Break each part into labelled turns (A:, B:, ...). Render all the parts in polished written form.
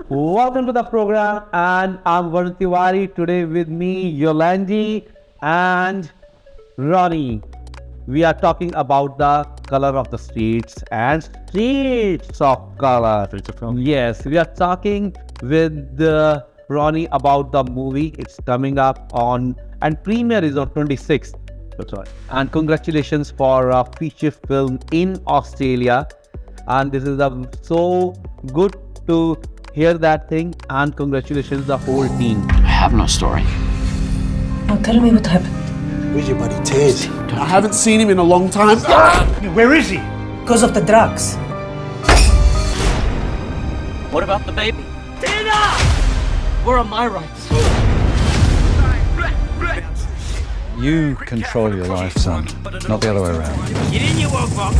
A: Welcome to the program, and I'm Varun Tiwari. Today with me, Yolandi and Ronnie. We are talking about the color of the streets and streets of color.
B: Streets of Color.
A: Yes, we are talking with Ronnie about the movie. It's coming up on, and premiere is on 26th.
B: That's right.
A: And congratulations for a feature film in Australia. And this is so good to hear that thing. And congratulations the whole team.
C: I have no story.
D: Now tell me what happened.
E: Where's your buddy Ted?
F: I haven't seen him in a long time.
E: Where is he?
D: Because of the drugs.
C: What about the baby? Tina! Where are my rights?
G: You control your life, son, not the other way around.
C: Get in your work box.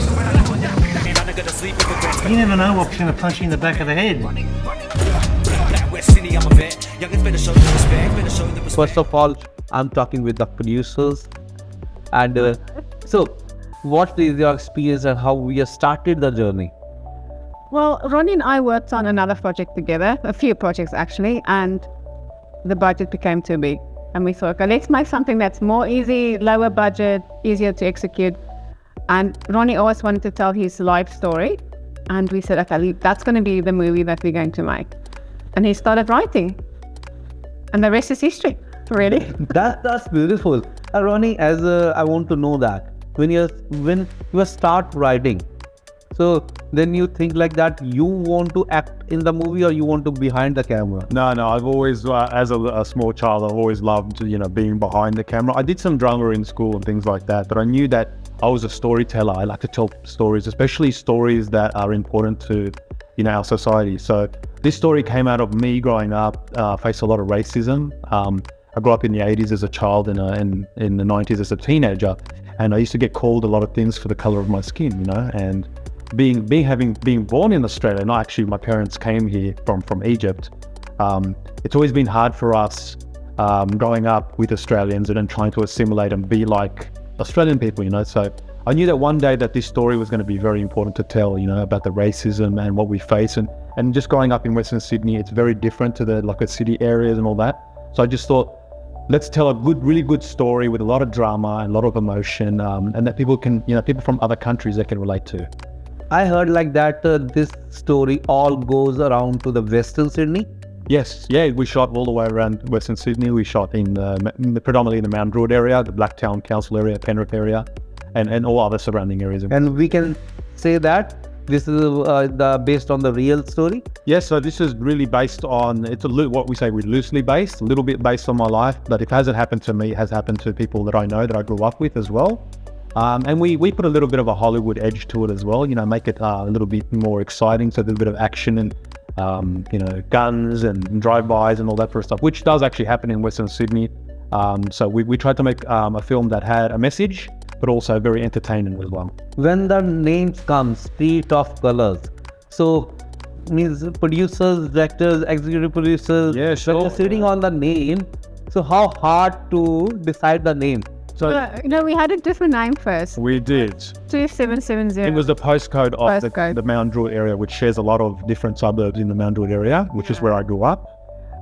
E: You never know what's going to punch you in the back of the head.
A: First of all, I'm talking with the producers. And so, what is your experience and how we have started the journey?
H: Well, Ronnie and I worked on another project together, a few projects actually, and the budget became too big. And we thought, okay, let's make something that's more easy, lower budget, easier to execute. And Ronnie always wanted to tell his life story. And we said, okay, that's going to be the movie that we're going to make. And he started writing. And the rest is history, really.
A: That's beautiful. Ronnie, as I want to know that when you start writing, so then you think like that you want to act in the movie or you want to behind the camera?
B: No, I've always, as a small child, I've always loved, being behind the camera. I did some drama in school and things like that, but I knew that I was a storyteller. I like to tell stories, especially stories that are important to, our society. So this story came out of me growing up, faced a lot of racism. I grew up in the 80s as a child and in the 90s as a teenager, and I used to get called a lot of things for the color of my skin, and being born in Australia, not actually my parents came here from Egypt. It's always been hard for us growing up with Australians and then trying to assimilate and be like Australian people, So I knew that one day that this story was going to be very important to tell, about the racism and what we face, and just growing up in Western Sydney, it's very different to the city areas and all that. So I just thought, let's tell a really good story with a lot of drama and a lot of emotion, and that people can, people from other countries they can relate to.
A: I heard like that this story all goes around to the Western Sydney.
B: Yes, yeah, we shot all the way around Western Sydney. We shot in predominantly in the Mount Druitt area, the Blacktown Council area, Penrith area, and all other surrounding areas.
A: And we can say that this is based on the real story?
B: Yes, so this is really based on, what we say we're loosely based, a little bit based on my life, but if it hasn't happened to me, it has happened to people that I know, that I grew up with as well. And we put a little bit of a Hollywood edge to it as well, make it a little bit more exciting, so there's a bit of action and, guns and drive-bys and all that sort of stuff, which does actually happen in Western Sydney. So we tried to make a film that had a message, but also very entertaining as well.
A: When the names come, Street of Colors, so means producers, directors, executive producers,
B: Yeah, sure.
A: when you're sitting on the name, so how hard to decide the name?
B: So
H: We had a different name first.
B: we did.
H: 2770.
B: It was the postcode of
H: Postcode.
B: the Mount Druitt area, which shares a lot of different suburbs in the Mount Druitt area, which is where I grew up.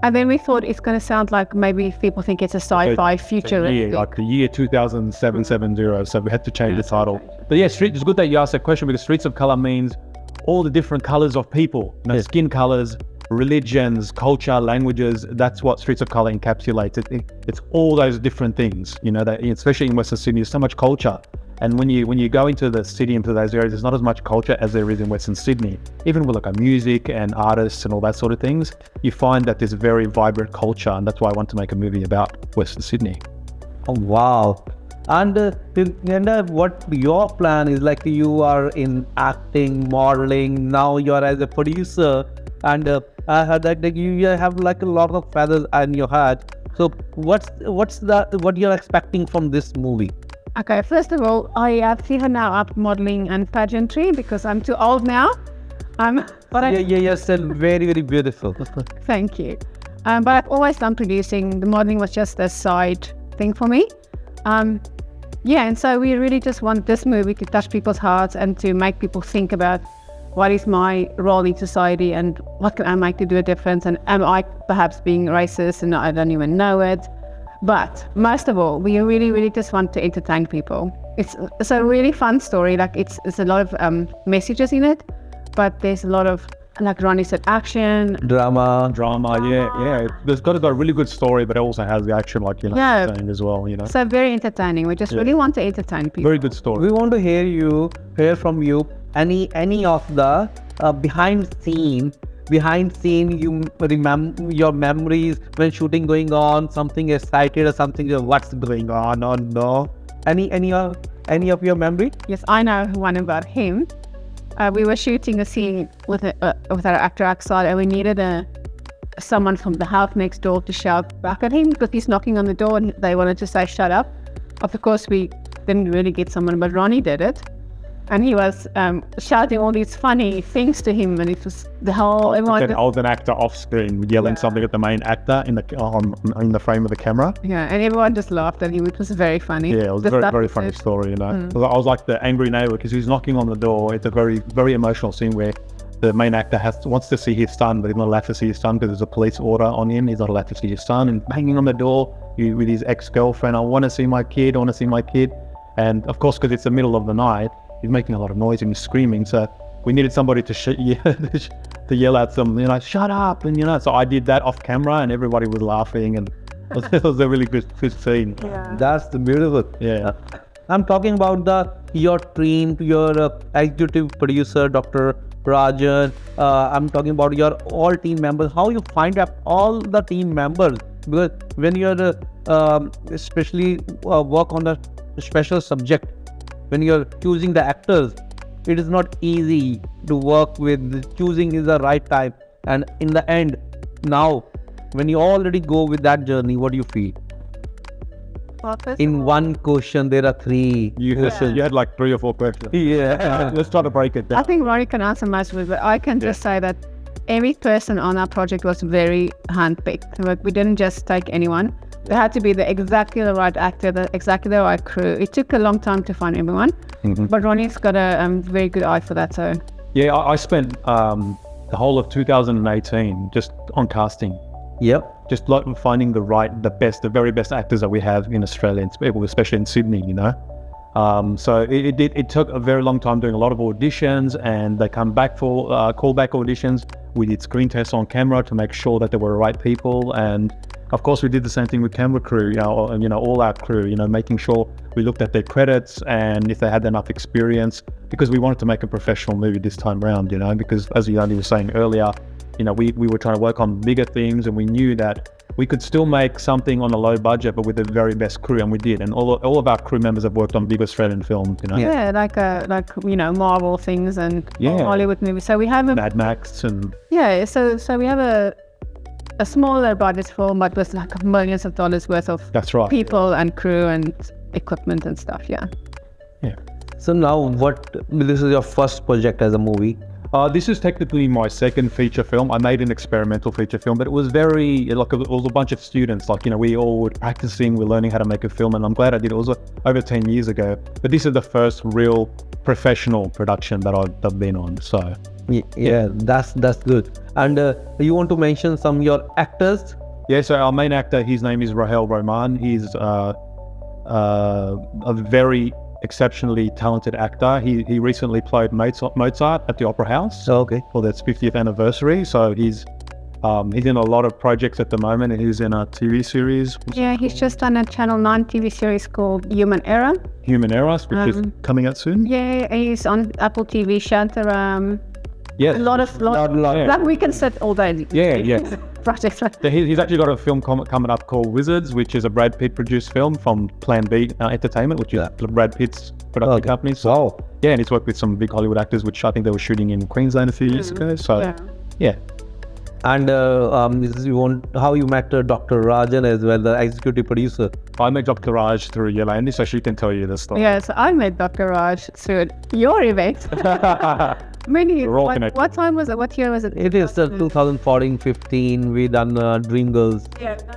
H: And then we thought it's going to sound like maybe if people think it's a sci-fi future.
B: Yeah, like the year 2770, so we had to change the title. But yeah, it's good that you asked that question, because Streets of Color means all the different colors of people, skin colors, religions, culture, languages. That's what Streets of Color encapsulates. It's all those different things, that especially in Western Sydney, there's so much culture. And when you go into the city, into those areas, there's not as much culture as there is in Western Sydney. Even with music and artists and all that sort of things, you find that there's a very vibrant culture, and that's why I want to make a movie about Western Sydney.
A: Oh wow. And what your plan is, like you are in acting, modeling, now you are as a producer, and I heard that you have like a lot of feathers in your hat. So what you're expecting from this movie?
H: Okay, first of all, I have given now up modeling and pageantry because I'm too old now.
A: You're still very, very beautiful.
H: Thank you. But I've always done producing. The modeling was just a side thing for me. And so we really just want this movie to touch people's hearts and to make people think about what is my role in society and what can I make to do a difference, and am I perhaps being racist and I don't even know it. But most of all, we really, really just want to entertain people. It's a really fun story. Like it's a lot of messages in it, but there's a lot of, like Ronnie said, action,
A: Drama.
B: Yeah. There's got a really good story, but it also has the action, like, you know,
H: Yeah.
B: saying as well, you know.
H: so very entertaining. We just really want to entertain people.
B: Very good story.
A: We want to hear from you any of the behind scene you remember your memories when shooting going on, something excited or something, what's going on or no, any of your memory?
H: Yes, I know one about him. We were shooting a scene with our actor outside, and we needed someone from the house next door to shout back at him because he's knocking on the door and they wanted to say shut up. Of course, we didn't really get someone, but Ronnie did it. And he was shouting all these funny things to him, and it was the whole everyone.
B: I was an actor off screen yelling something at the main actor in the frame of the camera.
H: Yeah, and everyone just laughed at him. It was very funny.
B: Yeah, it was a very funny story, you know. I was like the angry neighbor because he's knocking on the door. It's a very, very emotional scene where the main actor wants to see his son, but he's not allowed to see his son because there's a police order on him. He's not allowed to see his son, and banging on the door with his ex-girlfriend. I want to see my kid. And of course, because it's the middle of the night, he's making a lot of noise and he's screaming. So we needed somebody to yell at them, you know, shut up, and you know. So I did that off camera, and everybody was laughing, and it was a really good scene.
H: Yeah.
A: That's the beautiful.
B: Yeah.
A: I'm talking about your team, your executive producer, Dr. Rajan. I'm talking about your all team members. How you find out all the team members? Because when you're especially work on a special subject, when you're choosing the actors, it is not easy to work with. Choosing is the right time, and in the end, now when you already go with that journey, what do you feel?
H: Well, first
A: In
H: of all,
A: one question, there are three.
B: You had like 3 or 4 questions.
A: Yeah.
B: Let's try to break it down.
H: I think Ronnie can answer most of it, but I can just say that every person on our project was very handpicked. Like, we didn't just take anyone. There had to be exactly the right actor, exactly the right crew. It took a long time to find everyone, but Ronnie's got a very good eye for that. So
B: Yeah, I spent the whole of 2018 just on casting.
A: Yep.
B: Just like finding the very best actors that we have in Australia, especially in Sydney, you know. So it took a very long time doing a lot of auditions, and they come back for callback auditions. We did screen tests on camera to make sure that they were the right people, and of course we did the same thing with camera crew, you know, all our crew, you know, making sure we looked at their credits and if they had enough experience, because we wanted to make a professional movie this time around, you know, because as Yanni was saying earlier, you know, we were trying to work on bigger things, and we knew that we could still make something on a low budget, but with the very best crew, and we did. And all of our crew members have worked on big Australian films, you know.
H: yeah, like you know, Marvel things and
B: Yeah.
H: Hollywood movies. So we have
B: Mad Max and
H: so we have a smaller budget film, but with like millions of dollars worth of
B: that's right.
H: people and crew and equipment and stuff. Yeah.
A: So now this is your first project as a movie.
B: This is technically my second feature film. I made an experimental feature film, but it was it was a bunch of students. Like, you know, we all were practicing, we're learning how to make a film, and I'm glad I did it. It was over 10 years ago, but this is the first real professional production that I've been on. So
A: Yeah, that's good. And you want to mention some of your actors?
B: yeah, so our main actor, his name is Rahel Roman. He's a very exceptionally talented actor. He recently played Mozart at the Opera House
A: Okay.
B: for its 50th anniversary. So he's in a lot of projects at the moment. He's in a TV series,
H: Yeah, he's just done a Channel 9 TV series called Human Error.
B: Human Errors, which is coming out soon.
H: Yeah, he's on Apple TV, Shantaram.
B: Yes.
H: A lot of
B: Yeah.
H: like we can sit all day.
B: Yeah.
H: Projects.
B: So he's actually got a film coming up called Wizards, which is a Brad Pitt produced film from Plan B Entertainment, which is Brad Pitt's production company. So,
A: Wow.
B: yeah, and he's worked with some big Hollywood actors, which I think they were shooting in Queensland a few years ago. So yeah.
A: And how you met Dr. Rajan as well, the executive producer.
B: I met Dr. Raj through Yolandi, so she can tell you the story.
H: Yes, I met Dr. Raj through your event.
B: We're all connected.
H: What time was it? What year was it?
A: It is 2014-15. We done Dream Girls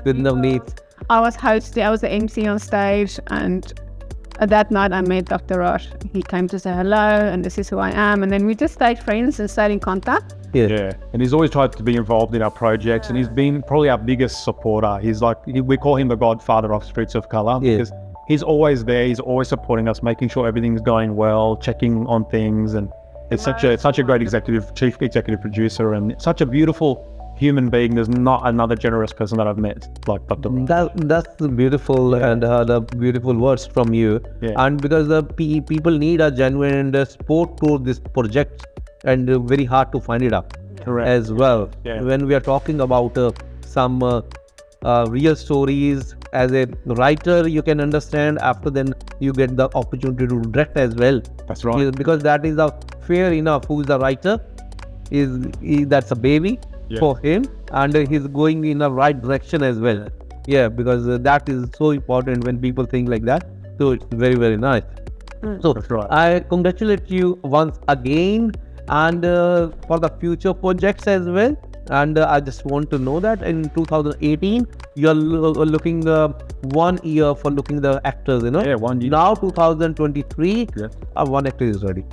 A: with Navneet.
H: I was hosting. I was the MC on stage, and that night I met Dr. Rosh. He came to say hello, and this is who I am. And then we just stayed friends and stayed in contact.
B: Yeah, and he's always tried to be involved in our projects, and he's been probably our biggest supporter. He's like, we call him the godfather of Streets of Colour, because he's always there. He's always supporting us, making sure everything's going well, checking on things, and it's such a great chief executive producer, and such a beautiful human being. There's not another generous person that I've met like Dr. Rosh.
A: That's beautiful, and the beautiful words from you.
B: Yeah.
A: And because the people need a genuine support to this project, and very hard to find it up.
B: Correct.
A: As well.
B: Yeah.
A: When we are talking about some real stories, as a writer, you can understand. After then, you get the opportunity to direct as well.
B: That's right.
A: Because that is fair enough. Who is the writer? That's a baby for him, and he's going in the right direction as well. Yeah, because that is so important when people think like that. So it's very, very nice. So
B: That's right.
A: I congratulate you once again, and for the future projects as well. And I just want to know that in 2018 you're looking 1 year for looking the actors, you know.
B: Yeah, 1 year.
A: Now 2023, one actor is ready.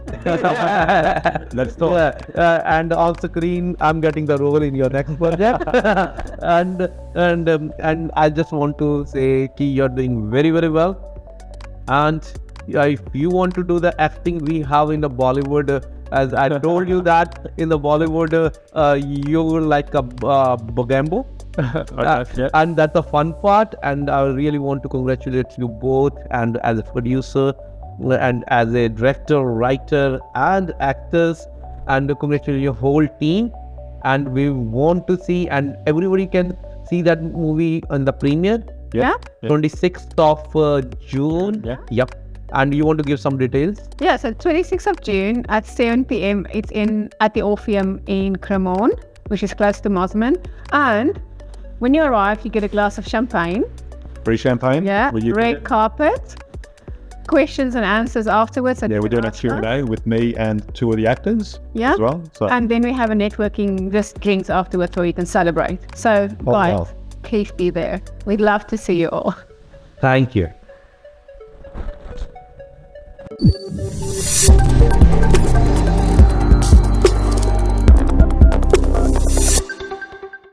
B: Let's talk.
A: And on screen, I'm getting the role in your next project. and I just want to say, Ki, you're doing very, very well. And if you want to do the acting we have in the Bollywood, as I told you that in the Bollywood, you're like a Bogambo. And that's the fun part, and I really want to congratulate you both, and as a producer and as a director, writer and actors, and congratulate your whole team. And we want to see, and everybody can see that movie on the premiere.
H: Yeah.
A: 26th of June.
B: Yeah.
A: Yep. And you want to give some details?
H: Yeah, so 26th of June at 7 p.m. It's at the Orpheum in Cremorne, which is close to Mosman. And when you arrive, you get a glass of champagne.
B: Free champagne.
H: Yeah.
B: Will you
H: Red carpet. Questions and answers afterwards.
B: Yeah, we're doing a Q&A with me and two of the actors as well. So.
H: And then we have a networking, just drinks afterwards where you can celebrate. So guys, please be there. We'd love to see you all.
A: Thank you.